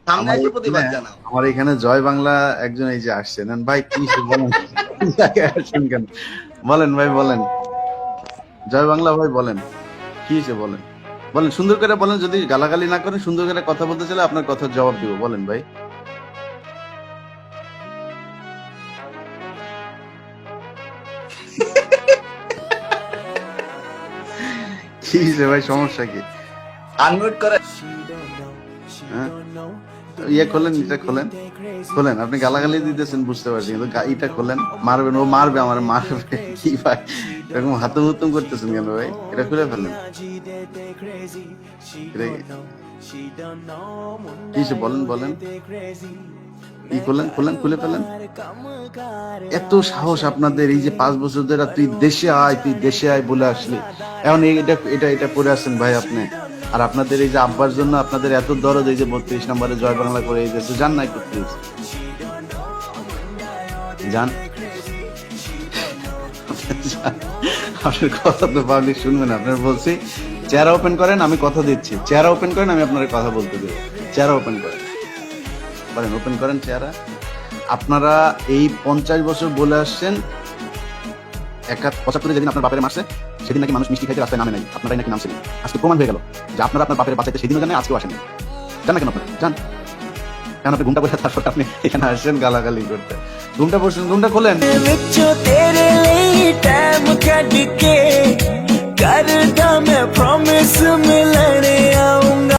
সামনে আমার এসে এখানে প্রতিবাদ জানাও। আমার এখানে জয় বাংলা একজন এই যে আসছেন ভাই, কি বলেন? আসছেন কেন? বলেন ভাই, বলেন। জয় বাংলা ভাই বলেন, কি হয়েছে বলেন? বলেন সুন্দর করে বলেন, যদি গালাগালি না করেন, সুন্দর করে কথা বলতে চাইলে আপনার কথার জবাব দিব, বলেন ভাই। কি হয়েছে ভাই, সমস্যা কি? আনমিউট করে। হ্যাঁ, ইয়ে খোলেন, এটা খোলেন, খোলেন। আপনি গালাগালি দিতেছেন বুঝতে পারছি, কিন্তু এটা খোলেন। মারবেন, ও মারবে, আমার মারবে। কি ভাই এরকম হাতুম হুতুম করতেছেন কেন ভাই? এটা খুলে ফেলেন। এটা কি হয়েছে বলেন, বলেন। ই খোলেন, খোলেন, খুলে ফেলেন। এত সাহস আপনাদের, এই যে 5 বছর ধরে তুই দেশে আয়, তুই দেশে আয় বলে আসলি, এখন এটা এটা এটা পরে আসছেন ভাই আপনি। আর আপনাদের এই যে আব্বার জন্য আপনাদের এত দরদ, এই যে 32 নম্বরে জয় বাংলা করে এই দেশে যান না একটু প্লিজ, যান। আপনার কথা তো পাবলিক শুনবেন, আপনার বলছি চেহারা ওপেন করেন, আমি কথা দিচ্ছি, চেহারা ওপেন করেন, আমি আপনার কথা বলতে দেবো। চেহারা ওপেন করেন, বলেন ওপেন করেন চেহারা। আপনারা এই 50 বছর বলে আসছেন, 75 যেদিন আপনার বাপের মারছে সেদিন নাকি মানুষ মিষ্টি খাইতে রাস্তায় নামে নাই, আপনারাই নাকি নামছিলেন। আজকে প্রমাণ হয়ে গেল যে আপনারা আপনার বাপের বাঁচাইতে সেদিনও জানেন, আজকেও আসেন। জান না কেন আপনারা? যান। কেন আপনি ঘুমটা বসে, তারপর আপনি এখানে আসছেন গালাগালি করতে? ঘুমটা বসেন, ঘুমটা খোলেন। तेरे लिए टाइम कट के करदा मैं प्रॉमिस मिलने आऊंगा।